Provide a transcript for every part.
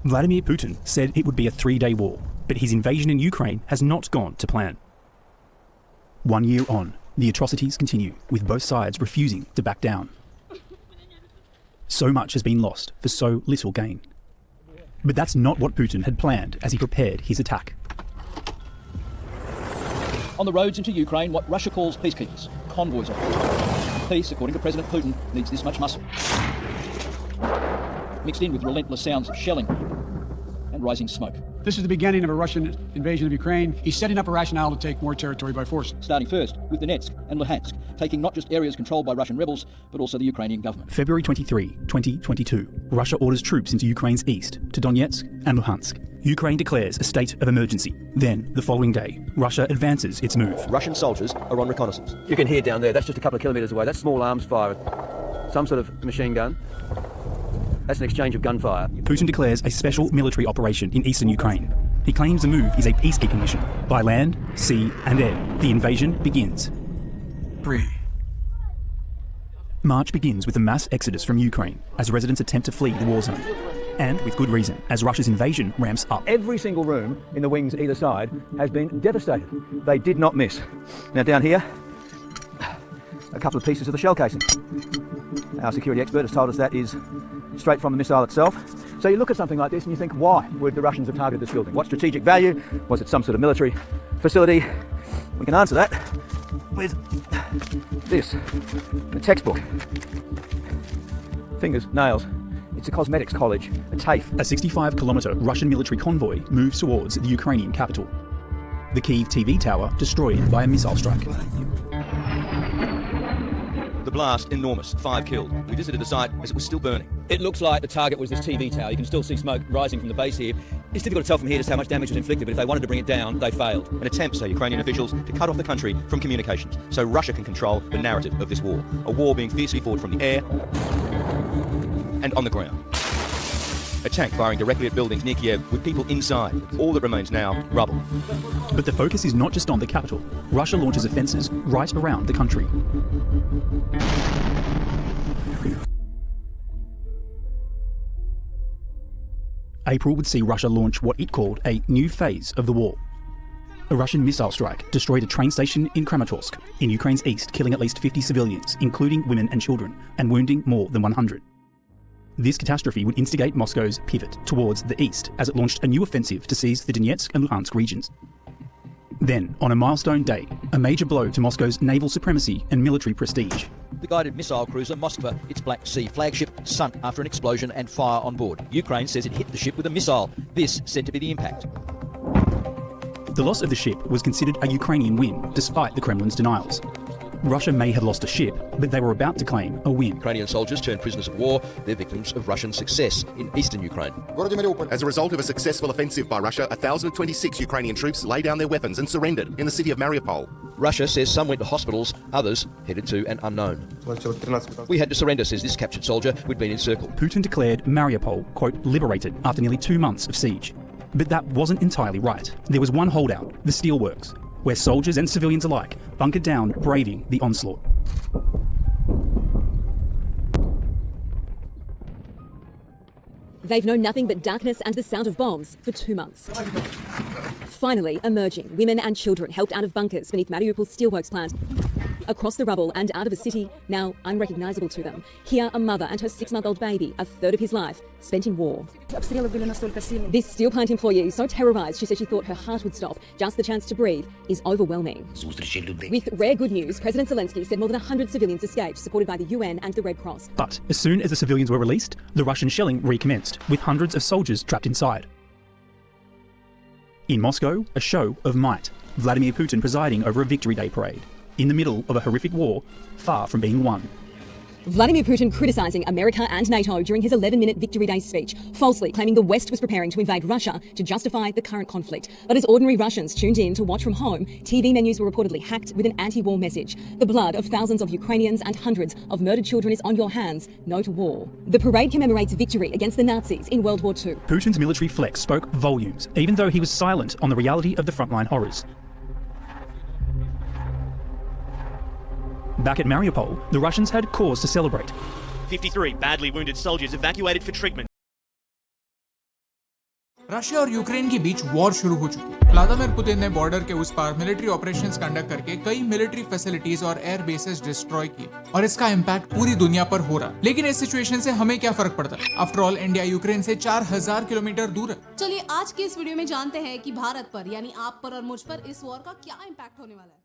Vladimir Putin said it would be a 3-day war, but his invasion in Ukraine has not gone to plan. 1 year on, the atrocities continue, with both sides refusing to back down. So much has been lost for so little gain. But that's not what Putin had planned as he prepared his attack. On the roads into Ukraine, what Russia calls peacekeepers, convoys of peace, according to President Putin, needs this much muscle, mixed in with relentless sounds of shelling and rising smoke. This is the beginning of a Russian invasion of Ukraine. He's setting up a rationale to take more territory by force. Starting first with Donetsk and Luhansk, taking not just areas controlled by Russian rebels, but also the Ukrainian government. February 23, 2022, Russia orders troops into Ukraine's east, to Donetsk and Luhansk. Ukraine declares a state of emergency. Then, the following day, Russia advances its move. Russian soldiers are on reconnaissance. You can hear down there, that's just a couple of kilometres away. That's small arms fire, some sort of machine gun. That's an exchange of gunfire. Putin declares a special military operation in eastern Ukraine. He claims the move is a peacekeeping mission. By land, sea and air, the invasion begins. March begins with a mass exodus from Ukraine as residents attempt to flee the war zone. And with good reason, as Russia's invasion ramps up. Every single room in the wings either side has been devastated. They did not miss. Now down here, a couple of pieces of the shell casing. Our security expert has told us that is straight from the missile itself. So you look at something like this and you think, why would the Russians have targeted this building? What strategic value? Was it some sort of military facility? We can answer that with this, the textbook. Fingers, nails. It's a cosmetics college, a TAFE. A 65-kilometre Russian military convoy moves towards the Ukrainian capital. The Kyiv TV tower destroyed by a missile strike. The blast, enormous, 5 killed. We visited the site as it was still burning. It looks like the target was this TV tower. You can still see smoke rising from the base here. It's difficult to tell from here just how much damage was inflicted, but if they wanted to bring it down, they failed. An attempt, say Ukrainian officials, to cut off the country from communications so Russia can control the narrative of this war. A war being fiercely fought from the air and on the ground. A tank firing directly at buildings near Kiev with people inside. All that remains now, rubble. But the focus is not just on the capital. Russia launches offensives right around the country. April would see Russia launch what it called a new phase of the war. A Russian missile strike destroyed a train station in Kramatorsk, in Ukraine's east, killing at least 50 civilians, including women and children, and wounding more than 100. This catastrophe would instigate Moscow's pivot towards the east as it launched a new offensive to seize the Donetsk and Luhansk regions. Then, on a milestone day, a major blow to Moscow's naval supremacy and military prestige. The guided missile cruiser Moskva, its Black Sea flagship, sunk after an explosion and fire on board. Ukraine says it hit the ship with a missile. This said to be the impact. The loss of the ship was considered a Ukrainian win, despite the Kremlin's denials. Russia may have lost a ship, but they were about to claim a win. Ukrainian soldiers turned prisoners of war. They're victims of Russian success in eastern Ukraine. As a result of a successful offensive by Russia, 1,026 Ukrainian troops lay down their weapons and surrendered in the city of Mariupol. Russia says some went to hospitals, others headed to an unknown. We had to surrender, says this captured soldier. We'd been encircled. Putin declared Mariupol, quote, liberated after nearly 2 months of siege. But that wasn't entirely right. There was one holdout, the steelworks, where soldiers and civilians alike bunkered down, braving the onslaught. They've known nothing but darkness and the sound of bombs for 2 months. Finally emerging, women and children helped out of bunkers beneath Mariupol's steelworks plant. Across the rubble and out of a city now unrecognisable to them. Here, a mother and her 6-month-old baby, a third of his life, spent in war. This steel plant employee, so terrorised she said she thought her heart would stop. Just the chance to breathe is overwhelming. With rare good news, President Zelensky said more than 100 civilians escaped, supported by the UN and the Red Cross. But as soon as the civilians were released, the Russian shelling recommenced, with hundreds of soldiers trapped inside. In Moscow, a show of might. Vladimir Putin presiding over a Victory Day parade, in the middle of a horrific war, far from being won. Vladimir Putin criticising America and NATO during his 11-minute Victory Day speech, falsely claiming the West was preparing to invade Russia to justify the current conflict. But as ordinary Russians tuned in to watch from home, TV menus were reportedly hacked with an anti-war message. The blood of thousands of Ukrainians and hundreds of murdered children is on your hands. No to war. The parade commemorates victory against the Nazis in World War II. Putin's military flex spoke volumes, even though he was silent on the reality of the frontline horrors. Back at Mariupol, the Russians had cause to celebrate. 53 badly wounded soldiers evacuated for treatment. Russia और Ukraine के बीच war शुरू हो चुकी है। Vladimir Putin ने border के उस पार military operations conduct करके कई मिलिट्री फैसिलिटीज और एयर बेसेस डिस्ट्रॉय किए और इसका इम्पैक्ट पूरी दुनिया पर हो रहा है। लेकिन इस सिचुएशन से हमें क्या फर्क पड़ता है? आफ्टर ऑल इंडिया यूक्रेन से 4000 किलोमीटर दूर है। चलिए आज के इस वीडियो में जानते हैं कि भारत पर यानी आप पर और मुझ पर इस वॉर का क्या इम्पैक्ट होने वाला है।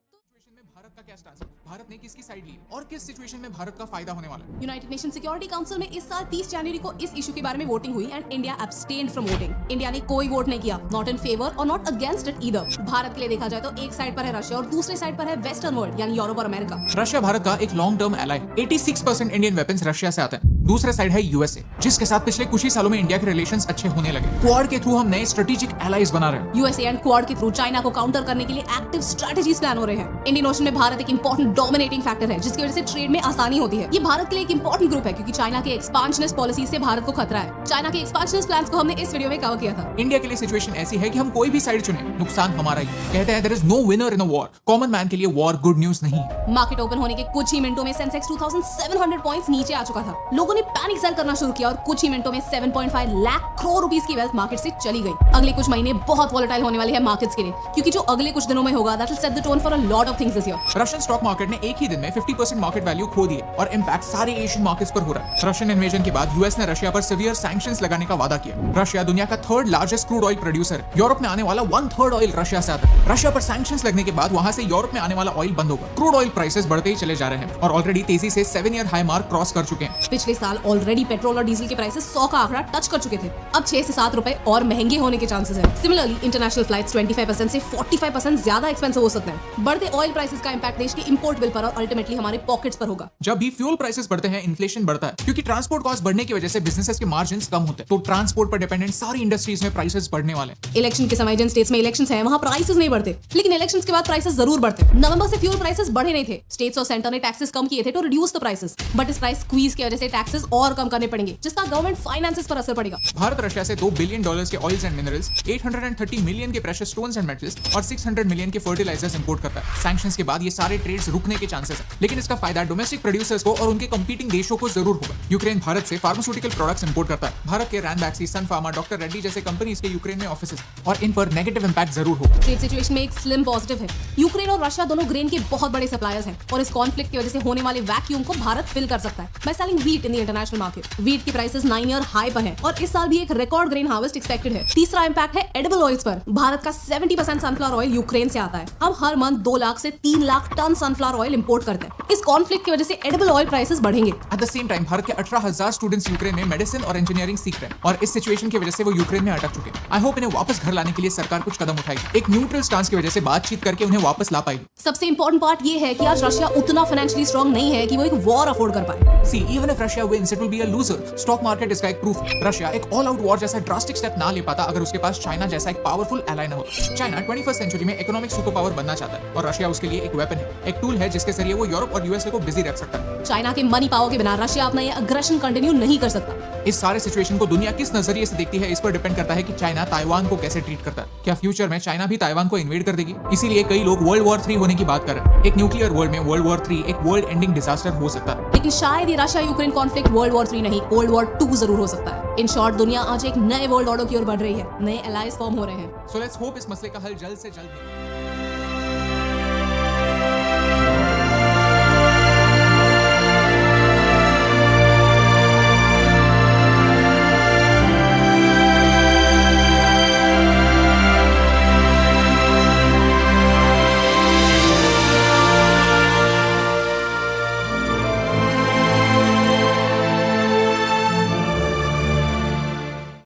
भारत का क्या स्टांस है? भारत ने किसकी साइड ली और किस सिचुएशन में भारत का फायदा होने वाला है? यूनाइटेड नेशन सिक्योरिटी काउंसिल में इस साल 30 जनवरी को इस इशू के बारे में वोटिंग हुई and India abstained from voting. India ने कोई वोट नहीं किया, नॉट इन फेवर और not against it either. Bharat के लिए देखा जाए तो एक साइड पर है रशिया और दूसरे साइड पर है वेस्टर्न वर्ल्ड यानी यूरोप और अमेरिका। रशिया भारत का एक long term ally. 86% Indian weapons Russia से आते हैं। दूसरे साइड है यूएसए, जिसके साथ पिछले कुछ ही सालों में इंडिया के रिलेशंस अच्छे होने लगे। क्वाड के थ्रू हम नए स्ट्रेटेजिक एलाइज बना रहे हैं। यूएसए एंड क्वाड के थ्रू चाइना को काउंटर करने के लिए एक्टिव स्ट्रेटजीज प्लान हो रहे हैं। इंडियन ओशन में भारत एक इंपॉर्टेंट डोमिनेटिंग फैक्टर है, जिसकी वजह से ट्रेड में आसानी होती है। ये भारत के लिए एक इंपॉर्टेंट ग्रुप है क्योंकि चाइना के एक्सपांशनिस्ट पॉलिसी से भारत को खतरा है। चाइना के एक्सपांशनिस्ट प्लान्स को हमने इस वीडियो में कवर किया था। इंडिया के लिए सिचुएशन ऐसी है कि हम कोई भी साइड चुने, नुकसान हमारा ही। कहते हैं there is no winner in a war. Common man के लिए वॉर गुड न्यूज नहीं है। मार्केट ओपन होने के कुछ ही मिनटों में सेंसेक्स 2700 पॉइंट्स नीचे आ चुका था। लोगों ने पैनिक सेल करना शुरू किया और कुछ ही मिनटों में 7.5 लाख करोड़ रुपीस की वेल्थ मार्केट से चली गई। अगले कुछ महीने बहुत वोलेटाइल होने वाले हैं मार्केट्स के लिए, क्योंकि जो अगले कुछ दिनों में होगा that will set the tone for a lot of things this year. Russian stock market ने एक ही दिन में 50% मार्केट वैल्यू खो दिए और इंपैक्ट सारे एशियन मार्केट्स पर हो रहा है। रशियन इन्वेजन के बाद यूएस ने रशिया पर सीवियर सैंक्शंस लगाने का वादा किया। रशिया दुनिया का 3rd largest crude oil producer. Europe में आने वाला 1/3 ऑयल रशिया से आता है। रशिया पर सैंक्शंस लगने के बाद वहां से यूरोप में आने वाला ऑयल बंद होगा। क्रूड ऑयल प्राइसेस बढ़ते ही चले जा रहे हैं और ऑलरेडी तेजी से 7-year हाई मार्क क्रॉस कर चुके हैं। पिछले साल ऑलरेडी पेट्रोल और डीजल के प्राइसेस 100 का आंकड़ा टच कर चुके थे। अब 6 से 7 रुपए और महंगे होने के चांसेस हैं। सिमिलरली इंटरनेशनल फ्लाइट्स 25% से 45% ज्यादा एक्सपेंसिव हो सकते हैं। बढ़ते ऑयल प्राइसेस का इंपैक्ट देश के इंपोर्ट बिल पर और अल्टीमेटली हमारे पॉकेट्स पर होगा। जब भी फ्यूल प्राइसेस बढ़ते हैं, इन्फ्लेशन बढ़ता है, क्योंकि ट्रांसपोर्ट कॉस्ट बढ़ने की वजह से बिजनेसेस के मार्जिन्स कम होते हैं। तो ट्रांसपोर्ट पर डिपेंडेंट सारी इंडस्ट्रीज में प्राइसेस बढ़ने वाले हैं। इलेक्शन के समय जिन स्टेट्स में इलेक्शंस हैं, वहां प्राइसेस नहीं बढ़ते, लेकिन इलेक्शंस के बाद प्राइसेस जरूर बढ़ते हैं। नवंबर से फ्यूल प्राइसेस बढ़े नहीं थे। स्टेट्स और सेंटर ने टैक्सेस कम किए थे to reduce the prices, but इस प्राइस स्क्वीज की वजह से टैक्सेस और कम करने पड़ेंगे, जिसका गवर्नमेंट फाइनेंसेस पर असर पड़ेगा। भारत रशिया से $2 बिलियन के ऑयल्स एंड मिनरल्स, 830 मिलियन के प्रेशियस स्टोन्स एंड मेटल्स और 600 मिलियन के फर्टिलाइजर्स इंपोर्ट करता है। सैंक्शंस के बाद ये सारे ट्रेड्स रुकने के चांसेस हैं, लेकिन इसका फायदा डोमेस्टिक प्रोड्यूसर्स को और उनके कंपीटिंग देशों को जरूर होगा। यूक्रेन भारत से फार्मास्यूटिकल प्रोडक्ट्स इंपोर्ट करता है। भारत के रैनबैक्सी, सन फार्मा, डॉक्टर रेड्डी जैसे कंपनीज के यूक्रेन में ऑफिसेज और इन पर नेगेटिव इंपैक्ट जरूर होगा। ट्रेड सिचुएशन में एक स्लिम पॉजिटिव है। यूक्रेन और रशिया दोनों ग्रेन के बहुत बड़े सप्लायर्स हैं और इस कॉन्फ्लिक्ट की वजह से होने वाले वैक्यूम को भारत फिल कर सकता है by selling wheat in the the international market. Wheat की प्राइसेस 9 ईयर हाई पर है और इस साल भी एक रिकॉर्ड ग्रेन हार्वेस्ट एक्सपेक्टेड है। तीसरा इम्पैक्ट है एडिबल ऑयल्स पर। भारत का 70% सनफ्लावर ऑयल यूक्रेन से आता है। हम हर मंथ 2 लाख से 3 lakh ton sunflower oil import करते हैं। इस कॉन्फ्लिक्ट की वजह से एडिबल ऑयल प्राइसेस बढ़ेंगे। At the same time Bharat के 18,000 स्टूडेंट्स यूक्रेन में मेडिसिन और इंजीनियरिंग सीख रहे हैं और इस सिचुएशन की वजह से वो यूक्रेन में अटक चुके हैं। आई होप इन्हें वापस घर लाने के लिए सरकार कुछ कदम उठाएगी। एक न्यूट्रल स्टांस की वजह से बातचीत करके उन्हें वापस ला पाएगी। सबसे इंपॉर्टेंट पार्ट ये है कि आज रशिया उतना फाइनेंशियली स्ट्रांग नहीं है कि वो एक वॉर अफोर्ड कर पाए। See, even if Russia wins, it will be a loser. Stock market इसका एक प्रूफ। रशिया एक ऑल आउट वॉर जैसा ड्रास्टिक स्टेप ना ले पाता अगर उसके पास चाइना जैसा एक पावरफुल एलाय ना हो। चाइना 21st सेंचुरी में इकोनॉमिक सुपर पावर बनना चाहता है और रशिया उसके लिए एक वेपन है, एक टूल है जिसके जरिए वो यूरोप और यूएसए को बिजी रख सकता है। चाइना के मनी पावर के बिना रशिया अपना ये अग्रेशन कंटिन्यू नहीं कर सकता। इस सारे सिचुएशन को दुनिया किस नजरिए से देखती है इस पर डिपेंड करता है कि चाइना ताइवान को कैसे ट्रीट करता है। क्या फ्यूचर में चाइना भी ताइवान को इन्वेड कर देगी? इसीलिए कई लोग वर्ल्ड वॉर 3 होने की बात कर रहे हैं। एक न्यूक्लियर वर्ल्ड में वर्ल्ड वॉर 3 एक वर्ल्ड एंडिंग डिजास्टर हो सकता है। लेकिन शायद ये Russia Ukraine conflict world war 3 नहीं, वर्ल्ड वॉर 2 जरूर हो सकता है। इन शॉर्ट, दुनिया आज एक नए वर्ल्ड ऑर्डर की ओर बढ़ रही है, नए एलाइज फॉर्म हो रहे हैं। सो लेट्स होप इस मसले का हल जल्द से जल्द